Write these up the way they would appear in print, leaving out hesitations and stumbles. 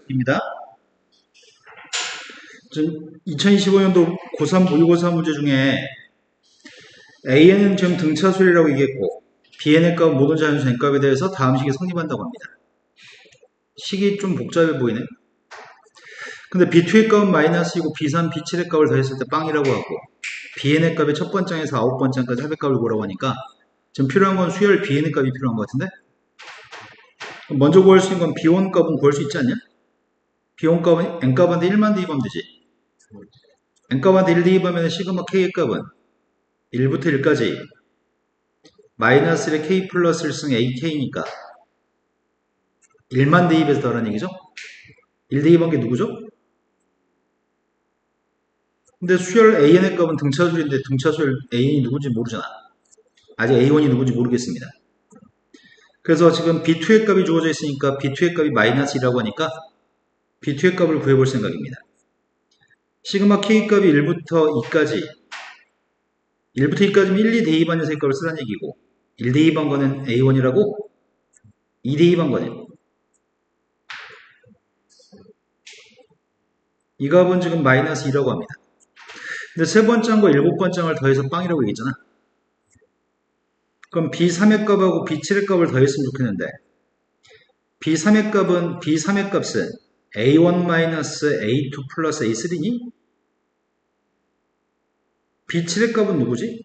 입니다. 2025년도 고3 모의고사 문제 중에 A는 지금 등차수열이라고 얘기했고 Bn의 값 모든 자연수 n값에 대해서 다음 식이 성립한다고 합니다. 식이 좀 복잡해 보이네. 근데 B2의 값은 마이너스이고 B3, B7의 값을 더했을 때 빵이라고 하고 Bn의 값의 첫 번째에서 아홉 번째까지 합의값을 구하라고 하니까 지금 필요한 건 수열 Bn의 값이 필요한 것 같은데 먼저 구할 수 있는 건 B1 값은 구할 수 있지 않냐? B1 값은 n값한테 1만 대입하면 되지. n값한테 1 대입하면 시그마 k의 값은 1부터 1까지 마이너스 1의 k 플러스 1승 ak니까 1만 대입해서 더라는 얘기죠. 1 대입한 게 누구죠? 근데 수열 an의 값은 등차수열인데 등차수열 an이 누군지 모르잖아. 아직 a1이 누군지 모르겠습니다. 그래서 지금 b2의 값이 주어져 있으니까 b2의 값이 마이너스 1이라고 하니까 b2의 값을 구해볼 생각입니다. 시그마 k 값이 1부터 2까지 1부터 2까지면 1, 2 대입한 녀석의 값을 쓰라는 얘기고 1 대입한 거는 a1이라고 2 대입한 거는 이 값은 지금 마이너스 2라고 합니다. 근데 세 번째 항과 일곱 번째 항을 더해서 빵이라고 얘기했잖아. 그럼 B3의 값하고 B7의 값을 더했으면 좋겠는데 B3의 값은 A1-A2 플러스 A3니? B7의 값은 누구지?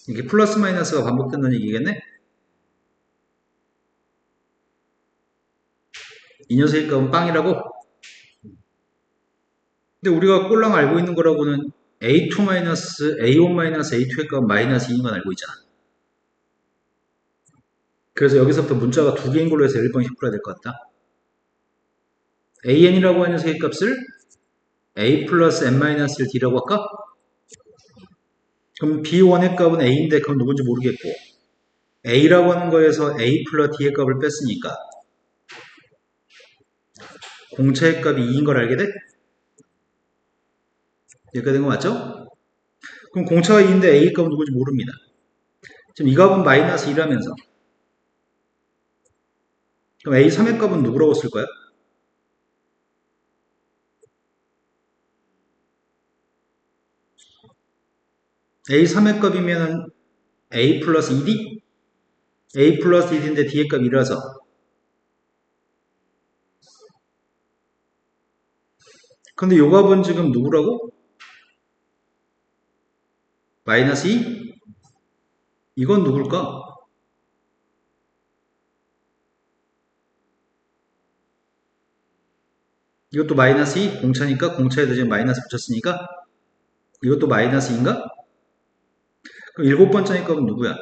이게 플러스 마이너스가 반복된다는 얘기겠네? 이 녀석의 값은 빵이라고? 근데 우리가 꼴랑 알고 있는 거라고는 A1-A2의 값은 마이너스 2인 건 알고 있잖아. 그래서 여기서부터 문자가 두 개인 걸로 해서 1번씩 풀어야 될 것 같다. AN이라고 하는 녀석의 값을 A 플러스 N-1D라고 할까? 그럼 B1의 값은 A인데 그건 누군지 모르겠고 A라고 하는 거에서 A 플러스 D의 값을 뺐으니까 공차의 값이 2인 걸 알게 돼? 여기까지 된 거 맞죠? 그럼 공차가 2인데 A 값은 누군지 모릅니다. 지금 이 값은 마이너스 2라면서 그럼 A3의 값은 누구라고 쓸 거야? A3의 값이면 A 플러스 2D? A 플러스 2D인데 D의 값 2라서 근데 요 값은 지금 누구라고? 마이너스 2? 이건 누굴까? 이것도 마이너스 2? 공차니까 공차에도 지금 마이너스 붙였으니까 이것도 마이너스 2인가? 그럼 일곱 번째 값은 누구야?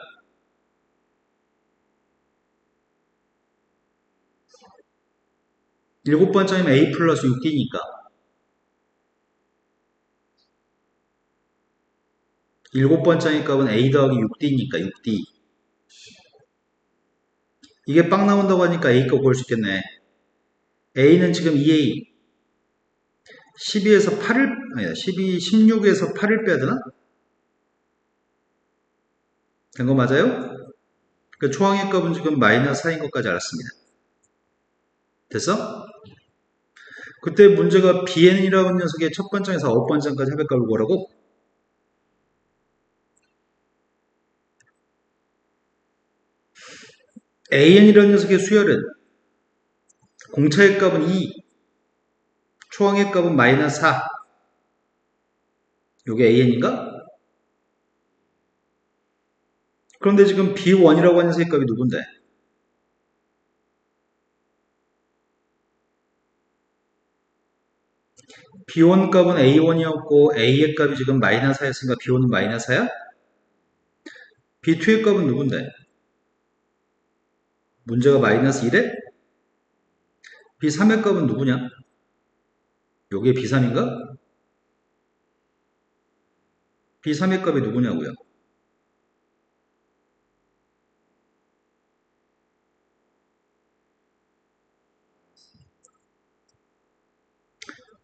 일곱 번째면 A 플러스 6D니까 일곱 번째 값은 A 더하기 6D니까 6D 이게 빵 나온다고 하니까 A 값 구할 수 있겠네. A는 지금 2A 12에서 8을 아니다 16에서 8을 빼야 되나? 된 거 맞아요? 그 초항의 값은 지금 마이너스 4인 것까지 알았습니다. 됐어? 그때 문제가 BN이라는 녀석의 첫 번째에서 아홉 번째까지 합의값을 구하라고? AN이라는 녀석의 수열은 공차의 값은 2, 초항의 값은 마이너스 4. 이게 AN인가? 그런데 지금 B1이라고 하는 녀석의 값이 누군데? B1 값은 A1이었고 A의 값이 지금 마이너스 4였으니까 B1은 마이너스 4야? B2의 값은 누군데? 문제가 마이너스 1에? B3의 값은 누구냐? 요게 B3인가? B3의 값이 누구냐고요?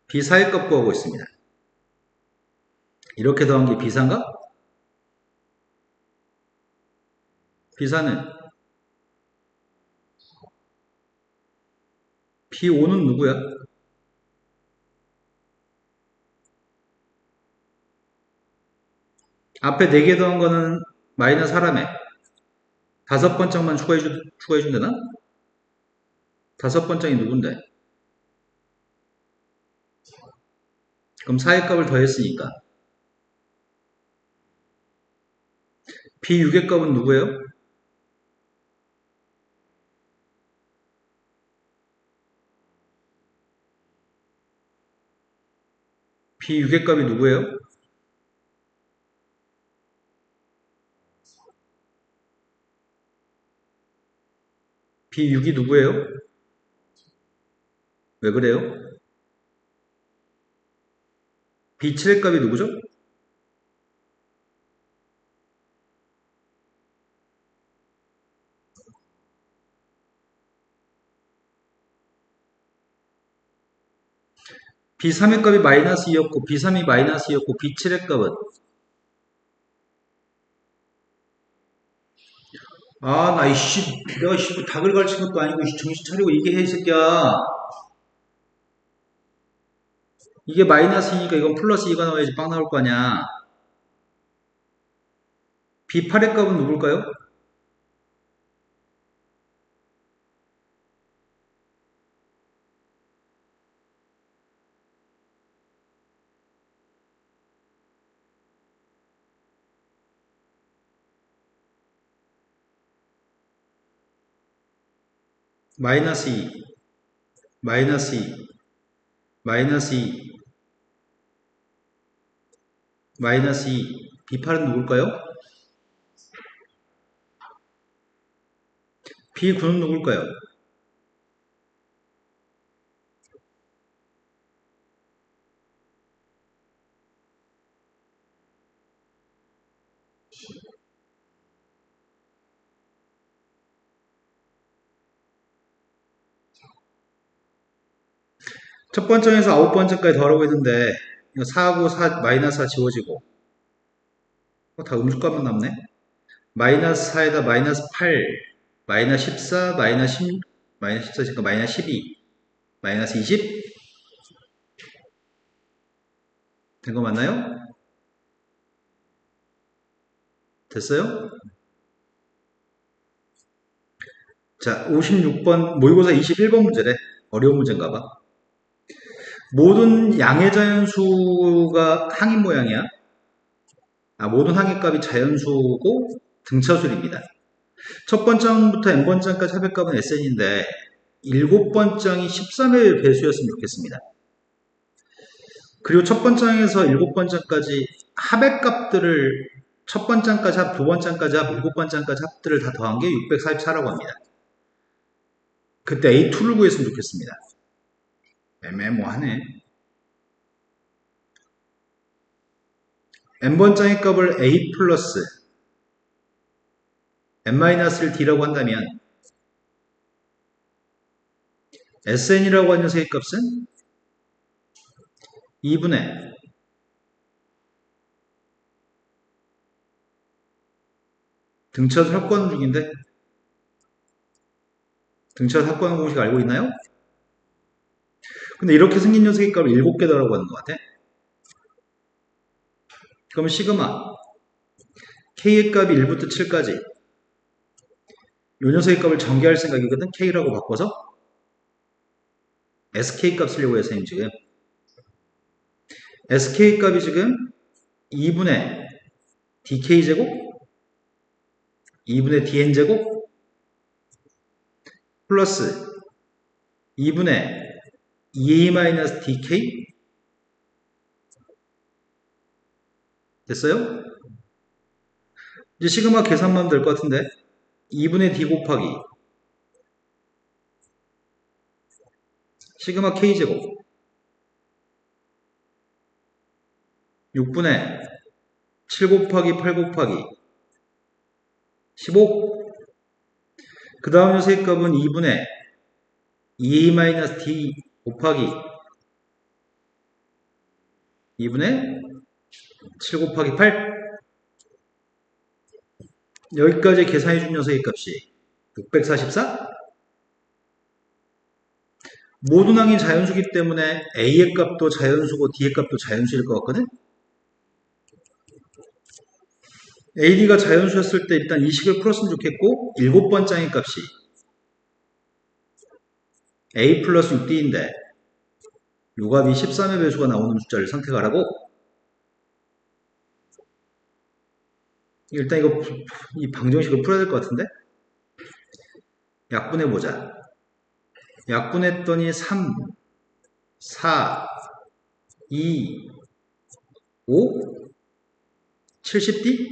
B4의 값 구하고 있습니다. 이렇게 더한 게 B4인가? B4는 P5는 누구야? 앞에 4개 더한 거는 마이너스 하라며. 다섯 번째만 추가해준대나? 다섯 번째이 누군데? 그럼 4의 값을 더했으니까. B6의 값은 누구예요? B6의 값이 누구예요? B6이 누구예요? 왜 그래요? B7의 값이 누구죠? B3의 값이 마이너스 2였고 B3이 마이너스 2였고 B7의 값은 나 이씨 내가 씨 닭을 가르친 것도 아니고 정신 차리고 얘기해 이 새끼야. 이게 마이너스 2니까 이건 플러스 2가 나와야지 빵 나올 거 아니야. B8의 값은 누굴까요? 마이너스 2, 마이너스 2, 마이너스 2, 마이너스 2. B8은 누굴까요? B9는 누굴까요? 첫 번째에서 아홉 번째까지 더하라고 했는데 이거 4하고 4, 마이너스 4 지워지고 다 음수값만 남네. 마이너스 4에다 마이너스 8, 마이너스 14, 마이너스 10, 마이너스 14, 그러니까 마이너스 12, 마이너스 20 된 거 맞나요? 됐어요? 자, 56번 모의고사 21번 문제래. 어려운 문제인가 봐. 모든 양의 자연수가 항인 모양이야. 모든 항의 값이 자연수고 등차수입니다. 첫 번장부터 n번장까지 합의값은 SN인데 일곱 번장이 13의 배수였으면 좋겠습니다. 그리고 첫 번장에서 일곱 번장까지 합의 값들을 첫 번장까지 합, 두 번장까지 합, 일곱 번장까지 합들을 다 더한 게 644라고 합니다. 그때 A2를 구했으면 좋겠습니다. 애매모하네. n번장의 값을 A 플러스 n-를 D라고 한다면 SN이라고 하는 녀석의 값은 2분의 등차수 합권 중인데 등차수 합권 공식 알고 있나요? 근데 이렇게 생긴 녀석의 값을 7개 더라고 하는 것 같아. 그러면 시그마 K의 값이 1부터 7까지 이 녀석의 값을 전개할 생각이거든. K라고 바꿔서 SK 값 쓰려고 해서 지금 SK 값이 지금 2분의 DK제곱 2분의 DN제곱 플러스 2분의 EA-DK 됐어요? 이제 시그마 계산만 하면 될 것 같은데 2분의 D 곱하기 시그마 K제곱 6분의 7 곱하기 8 곱하기 15 그 다음 녀석의 값은 2분의 EA-D 곱하기 2분의 7 곱하기 8 여기까지 계산해준 녀석의 값이 644 모든 항이 자연수기 때문에 A의 값도 자연수고 D의 값도 자연수일 것 같거든? AD가 자연수였을 때 일단 이 식을 풀었으면 좋겠고 7번 짱의 값이 A 플러스 6D인데 요 값이 13의 배수가 나오는 숫자를 선택하라고? 일단 이 방정식을 풀어야 될 것 같은데? 약분해보자. 약분했더니 3, 4, 2, 5, 70D?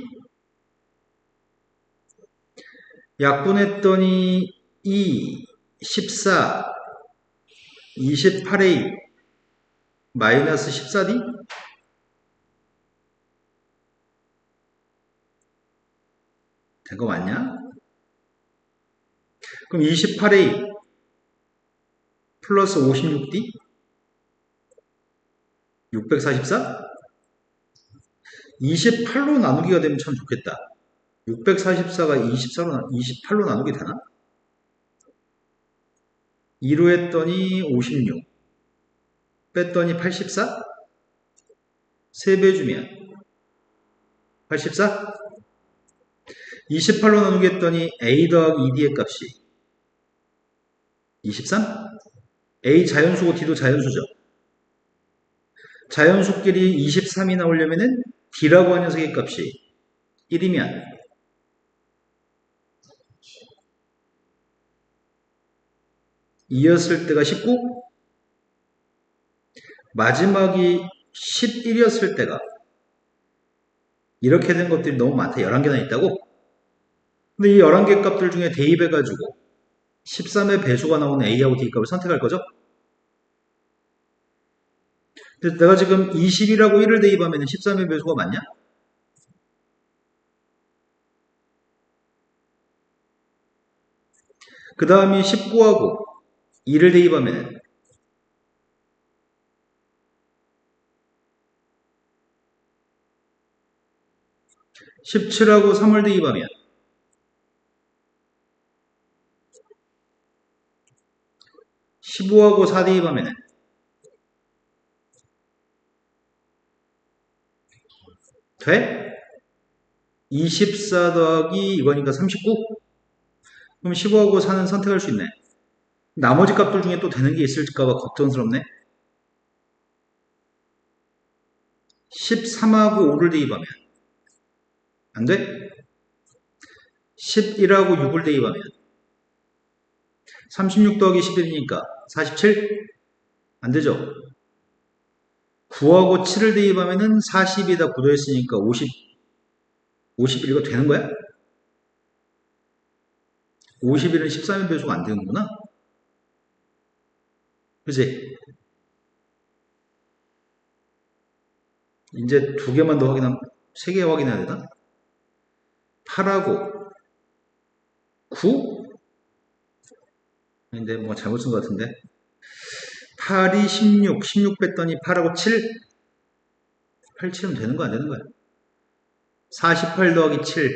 약분했더니 2, 14, 28A, 마이너스 14D? 된 거 맞냐? 그럼 28A 플러스 56D? 644? 28로 나누기가 되면 참 좋겠다. 644가 28로 나누기 되나? 2로 했더니 56. 뺐더니 84? 3배 주면 84? 28로 나누기 했더니 A 더하기 2D의 값이 23? A 자연수고 D도 자연수죠. 자연수끼리 23이 나오려면은 D라고 하는 녀석의 값이 1이면 이었을 때가 19, 마지막이 11이었을 때가 이렇게 된 것들이 너무 많다. 11개나 있다고? 근데 이 11개 값들 중에 대입해가지고 13의 배수가 나오는 A하고 D 값을 선택할 거죠? 그래서 내가 지금 20이라고 1을 대입하면 13의 배수가 맞냐? 그 다음이 19하고 2를 대입하면 17하고 3을 대입하면 15하고 4 대입하면 돼? 24 더하기 이거니까 39? 그럼 15하고 4는 선택할 수 있네. 나머지 값들 중에 또 되는 게 있을까봐 걱정스럽네. 13하고 5를 대입하면 안 돼? 11하고 6을 대입하면 36 더하기 11이니까 47? 안 되죠? 9하고 7을 대입하면은 40이다 9 더했으니까 50, 51가 되는 거야? 51은 13의 배수가 안 되는구나? 그치? 이제 2개만 더 확인하면, 3개 확인해야 되나? 8하고 9? 근데 뭐 잘못 쓴 것 같은데. 8이 16, 16 뺐더니 8하고 7? 87은 되는 거 안 되는 거야? 48 더하기 7,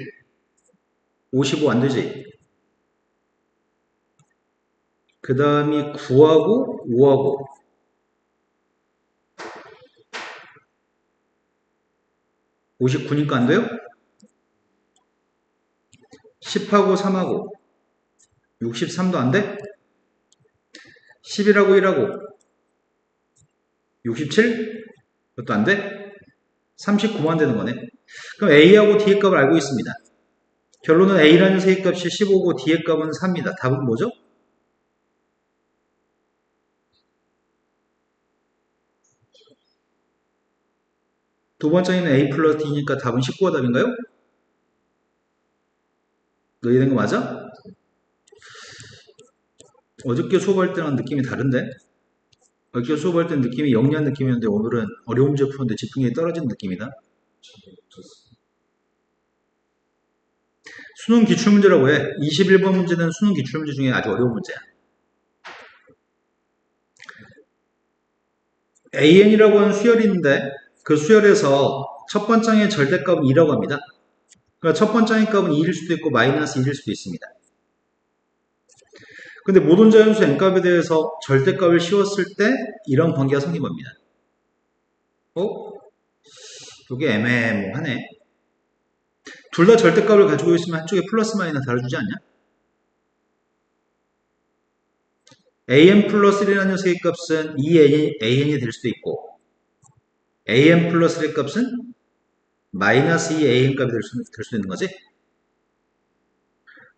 55 안 되지? 그 다음이 9하고 5하고 59니까 안 돼요? 10하고 3하고 63도 안 돼? 11하고 1하고 67? 그것도 안 돼? 39만 되는 거네. 그럼 A하고 D의 값을 알고 있습니다. 결론은 A라는 세의 값이 15고 D의 값은 4입니다. 답은 뭐죠? 두 번째는 A 플러스 D니까 답은 19가 답인가요? 이해된 거 맞아? 어저께 수업할 때랑 느낌이 다른데? 어저께 수업할 때는 느낌이 영리한 느낌이었는데 오늘은 어려운 문제 푸는데 집중력이 떨어지는 느낌이다. 수능 기출문제라고 해. 21번 문제는 수능 기출문제 중에 아주 어려운 문제야. AN이라고 하는 수열이 있는데 그 수열에서 첫 번째의 절대값은 2라고 합니다. 그러니까 첫 번째의 값은 2일 수도 있고 마이너스 1일 수도 있습니다. 근데 모든 자연수 n값에 대해서 절대값을 씌웠을 때 이런 관계가 성립합니다. 이게 애매모하네. 둘 다 절대값을 가지고 있으면 한쪽에 플러스 마이너스 달아주지 않냐? an 플러스 1이라는 녀석의 값은 2an이 될 수도 있고 an 플러스 1의 값은 마이너스 2an 값이 될 수도 있는 거지.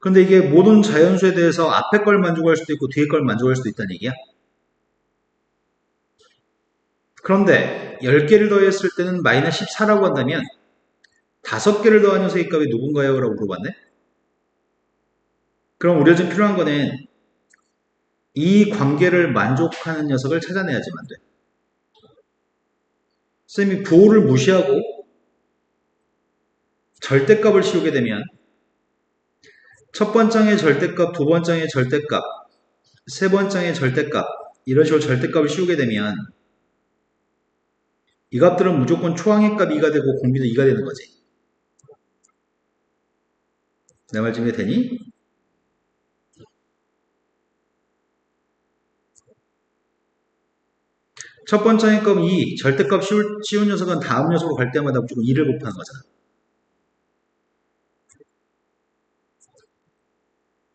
근데 이게 모든 자연수에 대해서 앞에 걸 만족할 수도 있고 뒤에 걸 만족할 수도 있다는 얘기야. 그런데 10개를 더했을 때는 마이너스 14라고 한다면 5개를 더한 녀석의 값이 누군가요? 라고 물어봤네. 그럼 우리가 지금 필요한 거는 이 관계를 만족하는 녀석을 찾아내야지만 돼. 쌤이 부호를 무시하고 절대값을 씌우게 되면 첫 번장의 절대값, 두 번장의 절대값, 세 번장의 절대값 이런 식으로 절대값을 씌우게 되면 이 값들은 무조건 초항의 값 2가 되고 공비도 2가 되는 거지. 내 말 좀 이해되니? 첫 번째의 값 2, 절대값 씌운 녀석은 다음 녀석으로 갈 때마다 무조건 2를 곱하는 거잖아.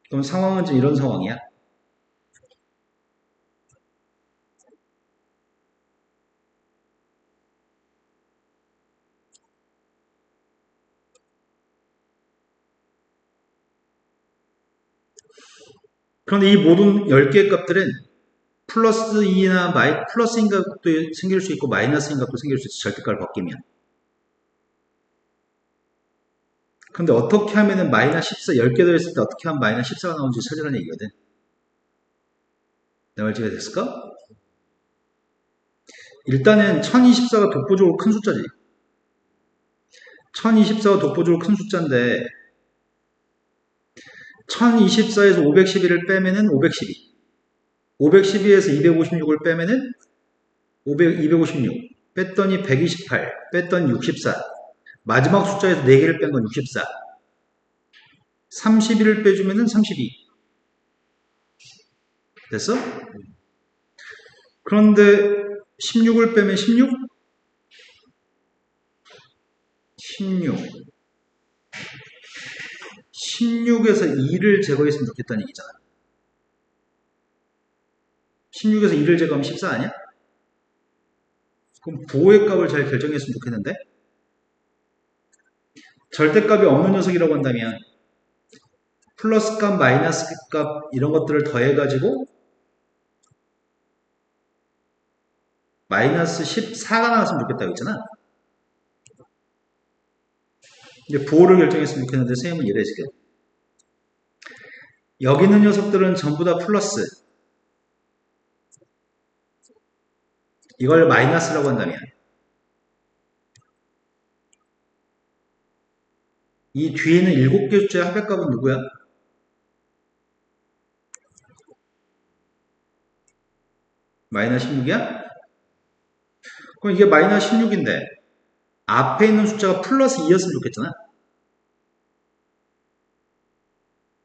그럼 상황은 지금 이런 상황이야. 그런데 이 모든 10개의 값들은 플러스 2나 플러스인 값도 생길 수 있고 마이너스인 값도 생길 수 있어. 절대값을 바뀌면. 근데 어떻게 하면은 마이너스 14, 10개 더했을 때 어떻게 하면 마이너스 14가 나오는지 찾으라는 얘기거든. 내 말 이해됐을까? 일단은 1024가 독보적으로 큰 숫자지. 1024가 독보적으로 큰 숫자인데 1024에서 511을 빼면은 512. 512에서 256을 빼면은 256. 뺐더니 128. 뺐더니 64. 마지막 숫자에서 4개를 뺀 건 64. 31을 빼주면은 32. 됐어? 그런데 16을 빼면 16? 16. 16에서 2를 제거했으면 좋겠다는 얘기잖아. 16에서 2를 제거하면 14 아니야? 그럼 부호의 값을 잘 결정했으면 좋겠는데? 절대값이 없는 녀석이라고 한다면 플러스 값, 마이너스 값 이런 것들을 더해가지고 마이너스 14가 나왔으면 좋겠다고 했잖아. 이제 부호를 결정했으면 좋겠는데 선생님은 이래줄게요. 여기 있는 녀석들은 전부 다 플러스, 이걸 마이너스라고 한다면 이 뒤에 있는 7개 숫자의 합의값은 누구야? 마이너스 16이야? 그럼 이게 마이너스 16인데 앞에 있는 숫자가 플러스 2였으면 좋겠잖아.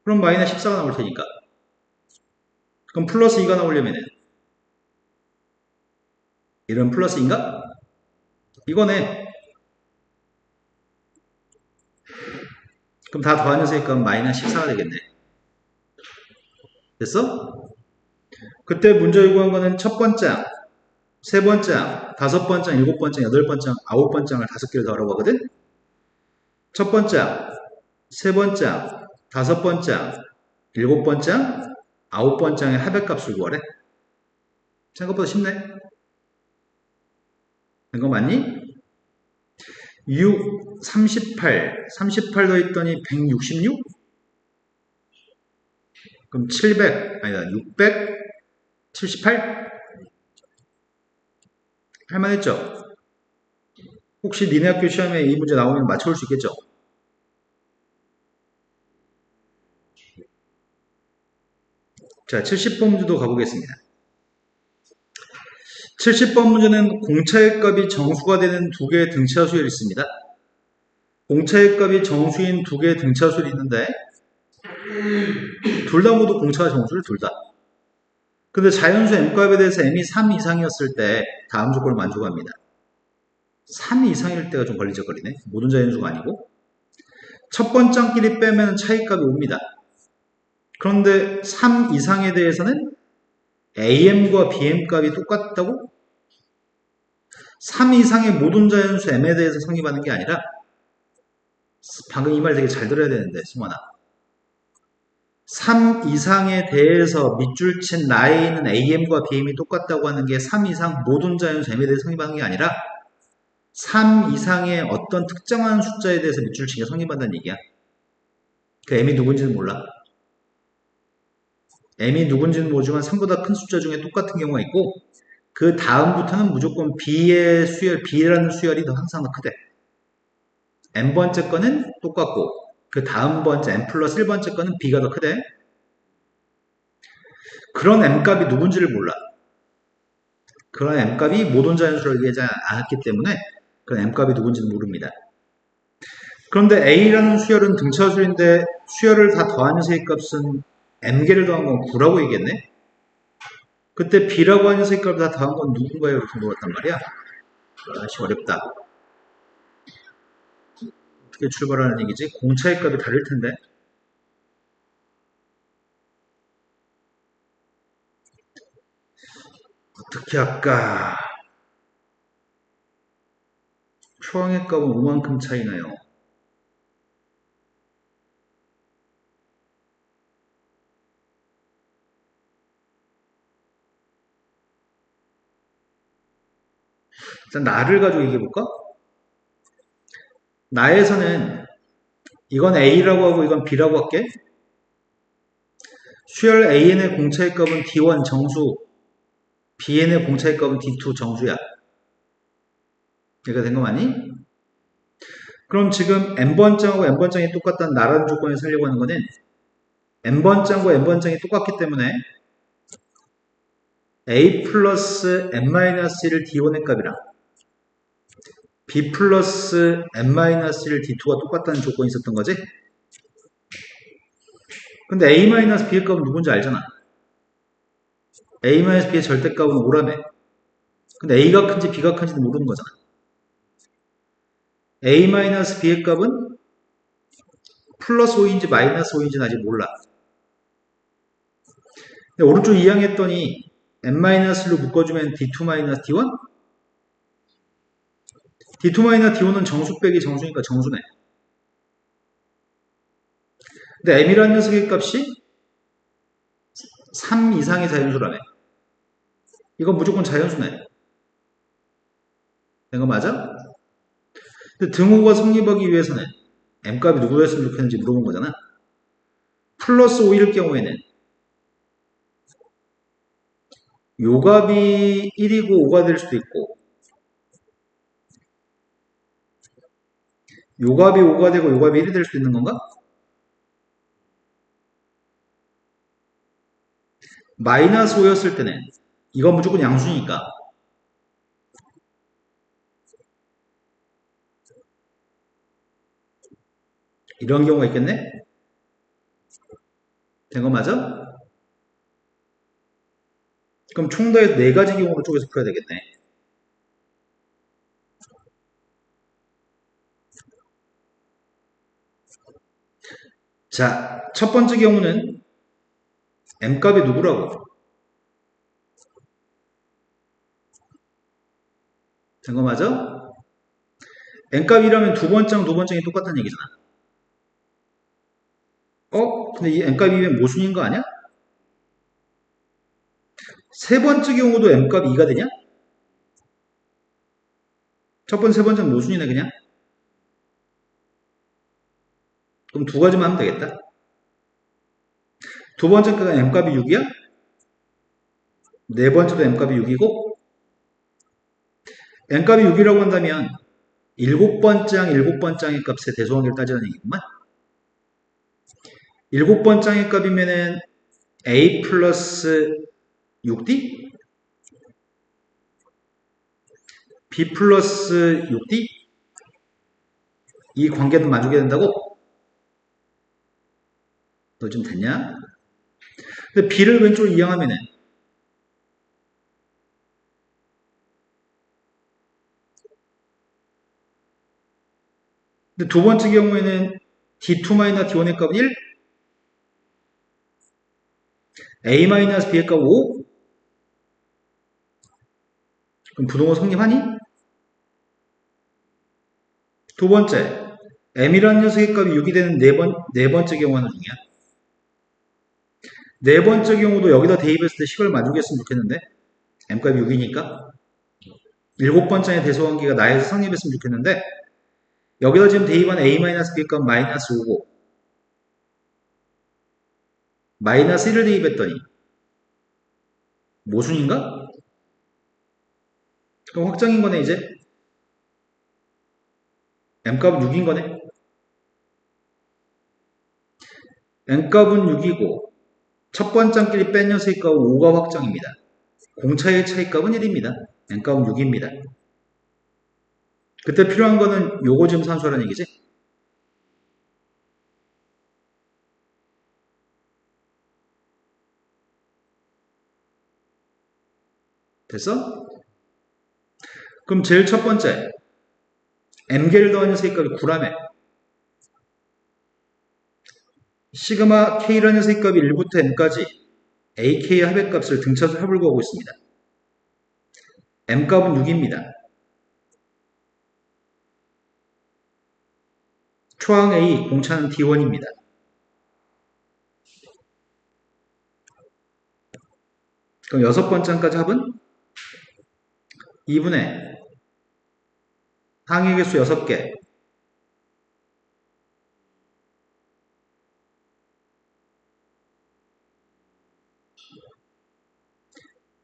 그럼 마이너스 14가 나올 테니까. 그럼 플러스 2가 나오려면은 이런 플러스인가? 이거네. 그럼 다 더한 녀석의 값은 마이너스 14가 되겠네. 됐어? 그때 문제 요구한 거는 첫 번째, 세 번째, 다섯 번째, 일곱 번째, 여덟 번째, 아홉 번째를 5개를 더하라고 하거든? 첫 번째, 세 번째, 다섯 번째, 일곱 번째, 아홉 번째의 합의값을 구하래. 생각보다 쉽네. 된 거 맞니? 6, 38 더했더니 166? 그럼 700, 아니다, 678? 할만했죠? 혹시 니네 학교 시험에 이 문제 나오면 맞춰올 수 있겠죠? 자, 70번 문제도 가보겠습니다. 70번 문제는 공차의 값이 정수가 되는 두 개의 등차수열이 있습니다. 공차의 값이 정수인 두 개의 등차수열이 있는데 둘 다 모두 공차가 정수를 둘 다. 근데 자연수 m값에 대해서 m이 3 이상이었을 때 다음 조건을 만족합니다. 3 이상일 때가 좀 걸리적거리네. 모든 자연수가 아니고. 첫 번째끼리 빼면 차이값이 옵니다. 그런데 3 이상에 대해서는 am과 bm 값이 똑같다고? 3 이상의 모든 자연수 m에 대해서 성립하는 게 아니라 방금 이 말 되게 잘 들어야 되는데 승환아 3 이상에 대해서 밑줄 친 나에 있는 am과 bm이 똑같다고 하는 게 3 이상 모든 자연수 m에 대해서 성립하는 게 아니라 3 이상의 어떤 특정한 숫자에 대해서 밑줄 친 게 성립한다는 얘기야. 그 m이 누군지는 몰라. m이 누군지는 모르지만 3보다 큰 숫자 중에 똑같은 경우가 있고 그 다음부터는 무조건 b의 수열, b라는 수열이 항상 더 크대. n번째 거는 똑같고 그 다음 번째 n 플러스 1번째 거는 b가 더 크대. 그런 m값이 누군지를 몰라. 그런 m값이 모든 자연수를 얘기하지 않았기 때문에 그런 m값이 누군지는 모릅니다. 그런데 a라는 수열은 등차수인데 수열을 다 더하는 세값은 m개를 더한 건 9라고 얘기했네. 그때 b라고 하는 세값을 다 더한 건 누군가요? 이렇게 물었단 말이야. 아씨 어렵다. 어떻게 출발하는 얘기지? 공차의 값이 다를 텐데. 어떻게 할까? 초항의 값은 5만큼 차이나요. 일단 나를 가지고 얘기해볼까? 나에서는 이건 A라고 하고 이건 B라고 할게. 수열 AN의 공차의 값은 D1 정수, BN의 공차의 값은 D2 정수야. 이해가 된 거 맞니? 그럼 지금 N번장하고 N번장이 똑같다는 나라는 조건에 살려고 하는 거는 N번장과 N번장이 똑같기 때문에 A 플러스 N-1을 D1의 값이랑 B 플러스 N-1을 D2가 똑같다는 조건이 있었던 거지? 근데 A-B의 값은 누군지 알잖아. A-B의 절대값은 5라며. 근데 A가 큰지 B가 큰지도 모르는 거잖아. A-B의 값은 플러스 5인지 마이너스 5인지는 아직 몰라. 근데 오른쪽 이항했더니 N-로 묶어주면 D2-D1? D2-D1은 정수 빼기 정수니까 정수네. 근데 M이라는 녀석의 값이 3 이상의 자연수라며. 이건 무조건 자연수네. 된 거 맞아? 근데 등호가 성립하기 위해서는 M값이 누구였으면 좋겠는지 물어본 거잖아. 플러스 5일 경우에는 요 값이 1이고 5가 될 수도 있고 요 값이 5가 되고 요 값이 1이 될 수도 있는 건가? 마이너스 5였을 때는 이건 무조건 양수니까 이런 경우가 있겠네? 된 거 맞아? 그럼 총 더해서 4가지 경우를 쪼개서 풀어야 되겠네. 자, 첫 번째 경우는 M값이 누구라고? 된 거 맞아? N값이라면 두 번째랑 두 번째랑 똑같다는 얘기잖아. 근데 이 N값이면 모순인 거 아니야? 세 번째 경우도 M값이 2가 되냐? 첫 번째, 세 번째는 모순이네, 그냥. 그럼 두 가지만 하면 되겠다. 두 번째 거가 M값이 6이야? 네 번째도 M값이 6이고, N값이 6이라고 한다면, 일곱 번째랑 일곱 번째의 값의 대소관계를 따지는 얘기구만. 일곱 번째의 값이면은 A 플러스 6D? B 플러스 6D? 이 관계는 만족해야 된다고? 너 좀 됐냐? 근데 B를 왼쪽으로 이양하면은 근데 두 번째 경우에는 D2-D1의 값은 1, A-B의 값 5? 그럼 부동호 성립하니? 두 번째, M이라는 녀석의 값이 6이 되는 네 번째 경우 하나 중이야. 네 번째 경우도 여기다 대입했을 때 10을 만족했으면 좋겠는데 M값이 6이니까 일곱 번째의 대소관계가 나에서 성립했으면 좋겠는데 여기다 지금 대입한 A-B의 값 마이너스 5고 마이너스 1을 대입했더니 모순인가? 그럼 확정인 거네 이제. M값은 6인 거네. N값은 6이고 첫 번째끼리 뺀 녀석의 값은 5가 확정입니다. 공차의 차이값은 1입니다. N값은 6입니다. 그때 필요한 거는 요거 지금 산수하라는 얘기지. 됐어? 그럼 제일 첫 번째 M개를 더한 녀석의 값이 9라며 시그마 K라는 녀석의 값이 1부터 N까지 AK의 합의값을 등차수 합을 구하고 있습니다. M값은 6입니다. 초항 A, 공차는 D1입니다. 그럼 여섯 번째까지 합은 2분의 항의 개수 6개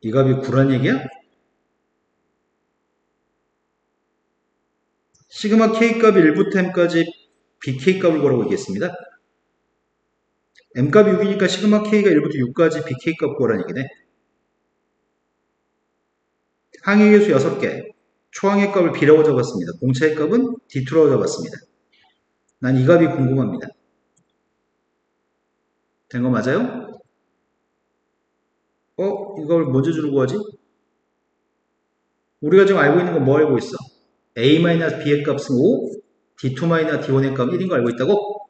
이 값이 9란 얘기야? 시그마 K값이 1부터 M까지 BK값을 구하라고 얘기했습니다. M값이 6이니까 시그마 K가 1부터 6까지 BK값 구하라는 얘기네. 항의 개수 6개, 초항의 값을 B라고 적었습니다. 공차의 값은 D2라고 적었습니다. 난 이 값이 궁금합니다. 된 거 맞아요? 이걸 먼저 주는 거지? 우리가 지금 알고 있는 건 뭐 알고 있어? A-B의 값은 5, D2-D1의 값 1인 거 알고 있다고?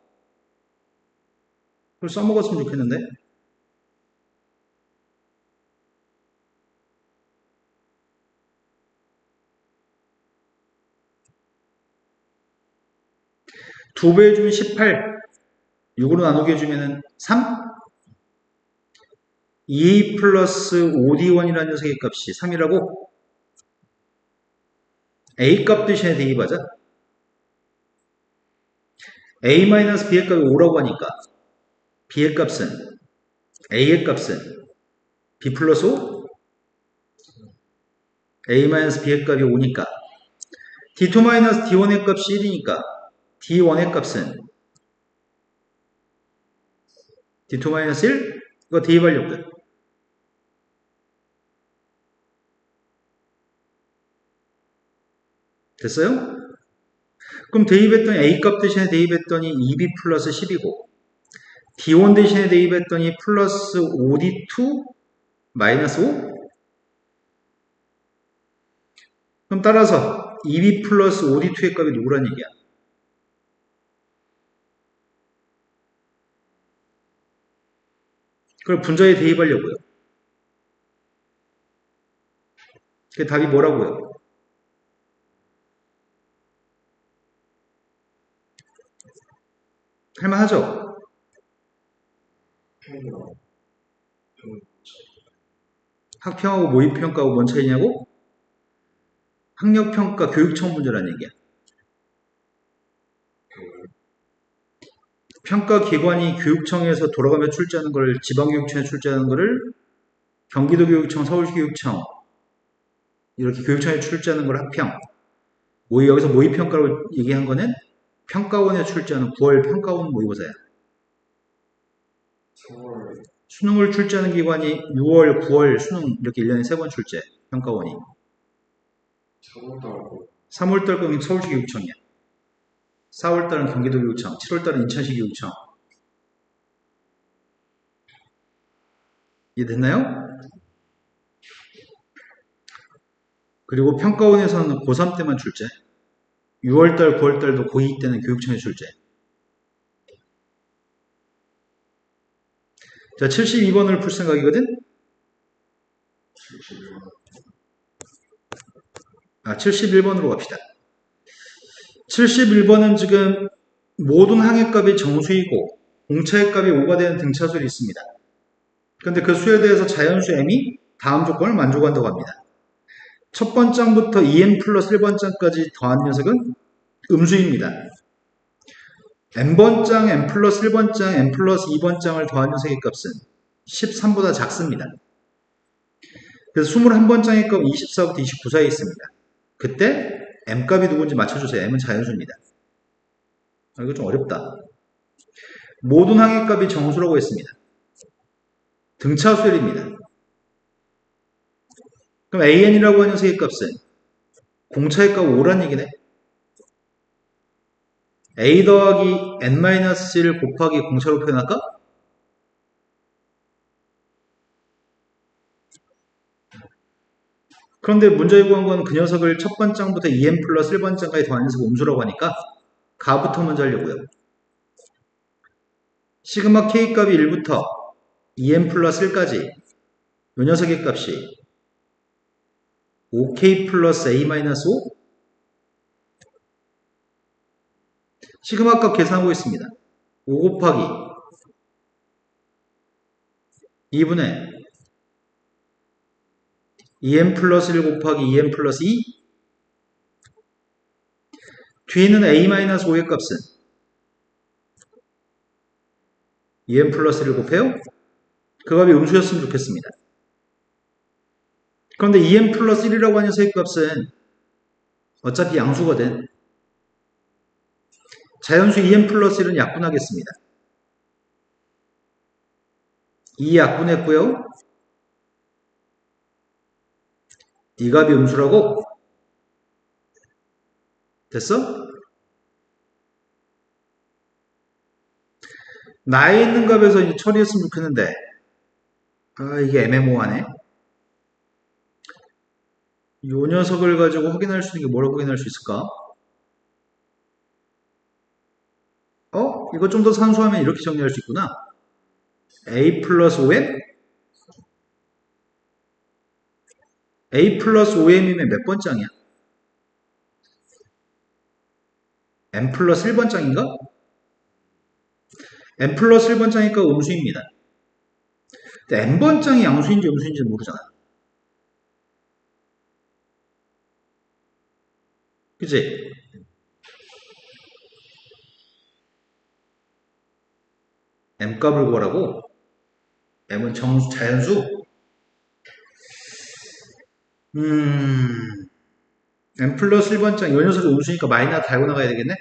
그걸 써먹었으면 좋겠는데? 두 배 해주면 18, 6으로 나누게 해주면 3? 2 플러스 5D1이라는 녀석의 값이 3이라고? A값 대신에 대입하자. A-B의 값이 5라고 하니까 B의 값은 A의 값은 B 플러스 5? A-B의 값이 5니까 D2-D1의 값이 1이니까 D1의 값은 D2-1? 이거 대입하려거든. 됐어요? 그럼 대입했더니 A값 대신에 대입했더니 2B 플러스 10이고 D1 대신에 대입했더니 플러스 5D2 마이너스 5? 그럼 따라서 2B 플러스 5D2의 값이 누구란 얘기야? 그걸 분자에 대입하려고요. 그 답이 뭐라고요? 할만하죠? 학평하고 모의평가하고 뭔 차이냐고? 학력평가 교육청 문제란 얘기야. 평가기관이 교육청에서 돌아가며 출제하는 걸 지방교육청에 출제하는 거를 경기도교육청, 서울교육청 이렇게 교육청에 출제하는 걸 학평. 여기서 모의평가로 얘기한 거는 평가원에 출제하는 9월 평가원 모의고사야. 수능을 출제하는 기관이 6월, 9월 수능 이렇게 1년에 3번 출제. 평가원이. 3월달 거면 서울시교육청이야. 4월달은 경기도교육청, 7월달은 인천시교육청. 이해됐나요? 그리고 평가원에서는 고3 때만 출제. 6월달, 9월달도 고2 때는 교육청에 출제. 자, 72번을 풀 생각이거든? 71번으로 갑시다. 71번은 지금 모든 항해값이 정수이고 공차의 값이 5가 되는 등차수열이 있습니다. 그런데 그 수에 대해서 자연수 m이 다음 조건을 만족한다고 합니다. 첫 번장부터 2n 플러스 1번장까지 더한 녀석은 음수입니다. n번장, n 플러스 1번장, n 플러스 2번장을 더한 녀석의 값은 13보다 작습니다. 그래서 21번장의 값은 24부터 29 사이에 있습니다. 그때 m값이 누군지 맞춰주세요. m은 자연수입니다. 이거 좀 어렵다. 모든 항해값이 정수라고 했습니다. 등차수열입니다. 그럼 an이라고 하는 녀석의 값은 공차의 값 5란 얘기네. a 더하기 n-1 곱하기 공차로 표현할까? 그런데 문제에 구한 건 그 녀석을 첫 번장부터 2n 플러스 1번장까지 더한 녀석을 음수라고 하니까 가부터 먼저 하려고요. 시그마 k 값이 1부터 2n 플러스 1까지 이 녀석의 값이 5k 플러스 a-5 시그마 값 계산하고 있습니다. 5 곱하기 2분의 2n 플러스 1 곱하기 2n 플러스 2 뒤에 있는 a-5의 값은 2n 플러스 1을 곱해요. 그 값이 음수였으면 좋겠습니다. 그런데 2n 플러스 1이라고 하는 녀석의 값은 어차피 양수거든. 자연수 2n 플러스 1은 약분하겠습니다. 2 약분했고요. 이 값이 음수라고? 됐어? 나에 있는 값에서 이제 처리했으면 좋겠는데 이게 애매모호하네. 이 녀석을 가지고 확인할 수 있는 게 뭐라고 확인할 수 있을까? 이거 좀 더 산수하면 이렇게 정리할 수 있구나. a 플러스 5m? a 플러스 5m이면 몇 번장이야? n 플러스 1번장인가? n 플러스 1번장이니까 음수입니다. 근데 n번장이 양수인지 음수인지 모르잖아. 그치? m값을 구하라고? m은 자연수? n 플러스 1번장, 이 녀석이 음수니까 마이너스 달고 나가야 되겠네?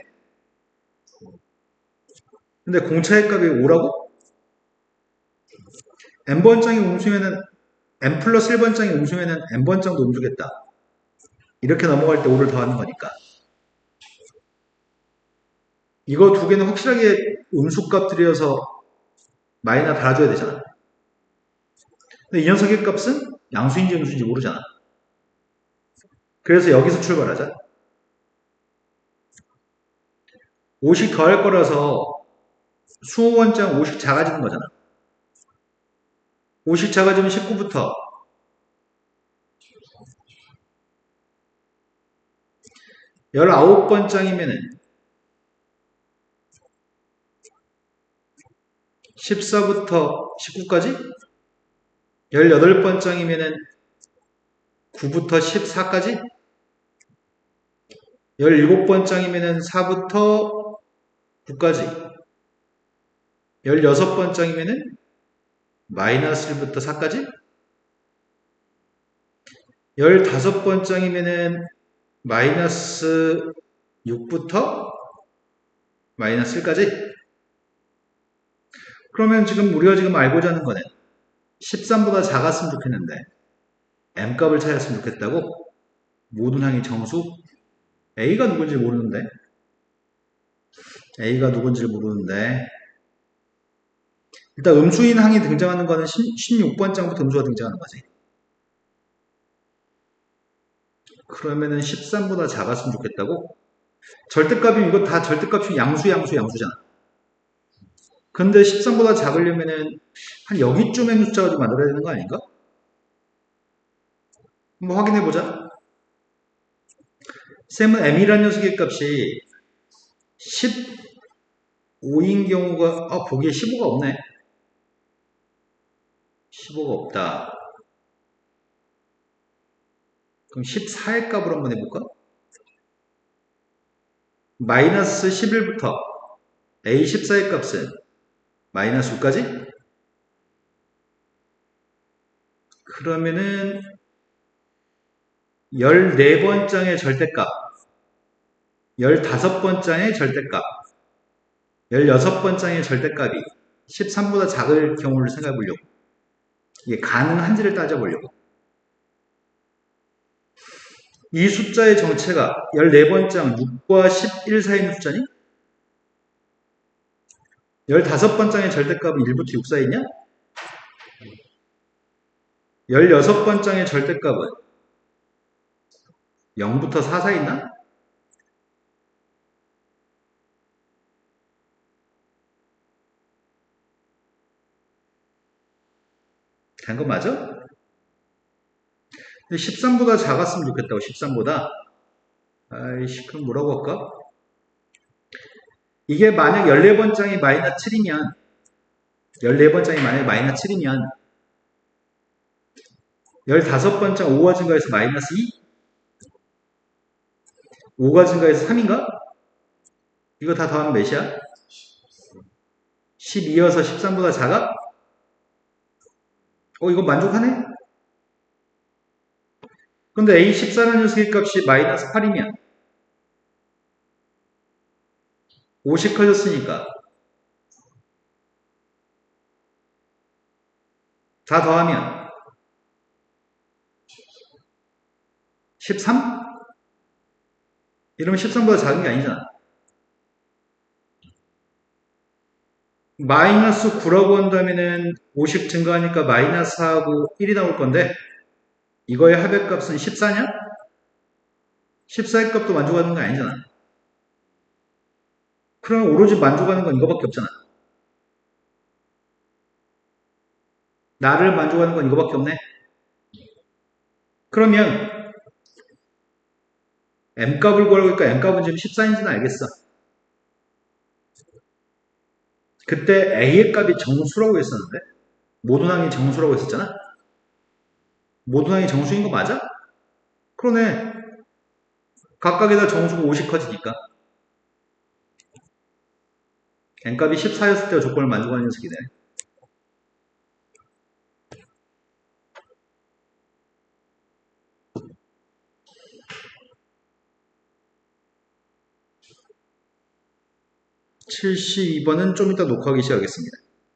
근데 공차의 값이 5라고? n번장이 음수면은, n 플러스 1번장이 음수면은 n번장도 음수겠다. 이렇게 넘어갈 때 5를 더하는 거니까. 이거 두 개는 확실하게 음수값들이어서 마이너스 달아줘야 되잖아. 근데 이 녀석의 값은 양수인지 음수인지 모르잖아. 그래서 여기서 출발하자. 5씩 더할 거라서 수호원장 5씩 작아지는 거잖아. 5씩 작아지면 19부터 19번장이면은 14부터 19까지 18번장이면은 9부터 14까지 17번장이면은 4부터 9까지 16번장이면은 마이너스 1부터 4까지 15번장이면은 마이너스 6부터 마이너스 1까지. 그러면 지금 우리가 지금 알고자 하는 거는 13보다 작았으면 좋겠는데 m값을 찾았으면 좋겠다고? 모든 항이 정수? a가 누군지 모르는데 a가 누군지를 모르는데 일단 음수인 항이 등장하는 거는 16번장부터 음수가 등장하는 거지. 그러면은 13보다 작았으면 좋겠다고? 절대값이면 이거 다 절대값이 양수잖아. 근데 13보다 작으려면은 한 여기쯤에 숫자가 좀 만들어야 되는 거 아닌가? 한번 확인해 보자. 쌤은 m이라는 녀석의 값이 15인 경우가 보기에 15가 없네. 15가 없다. 그럼 14의 값을 한번 해볼까? 마이너스 11부터 A14의 값은 마이너스 5까지? 그러면은 14번장의 절대값, 15번장의 절대값, 16번장의 절대값이 13보다 작을 경우를 생각해 보려고. 이게 가능한지를 따져보려고. 이 숫자의 정체가 14번장 6과 11 사이에 있는 숫자니? 15번장의 절대값은 1부터 6 사이에 있냐? 16번장의 절대값은 0부터 4 사이에 있나? 된 거 맞아? 13보다 작았으면 좋겠다고. 13보다. 아이씨, 그럼 뭐라고 할까? 이게 만약 14번장이 마이너스 7이면 14번장이 만약에 마이너스 7이면 15번장 5가 증가해서 마이너스 2? 5가 증가해서 3인가? 이거 다 더하면 몇이야? 12여서 13보다 작아? 이거 만족하네? 근데 A14라는 녀석의 값이 마이너스 8이면 50 커졌으니까 다 더하면 13? 이러면 13보다 작은 게 아니잖아. 마이너스 9라고 한다면은 50 증가하니까 마이너스 4하고 1이 나올 건데 이거의 합의값은 14냐? 14의 값도 만족하는 거 아니잖아. 그럼 오로지 만족하는 건 이거밖에 없잖아. 나를 만족하는 건 이거밖에 없네. 그러면 m값을 구하려고 하니까 m값은 지금 14인지는 알겠어. 그때 a의 값이 정수라고 했었는데 모든 항이 정수라고 했었잖아. 모든 항이 정수인 거 맞아? 그러네. 각각에다 정수가 50 커지니까 n값이 14였을 때가 조건을 만족하는 녀석이네. 72번은 좀 이따 녹화하기 시작하겠습니다.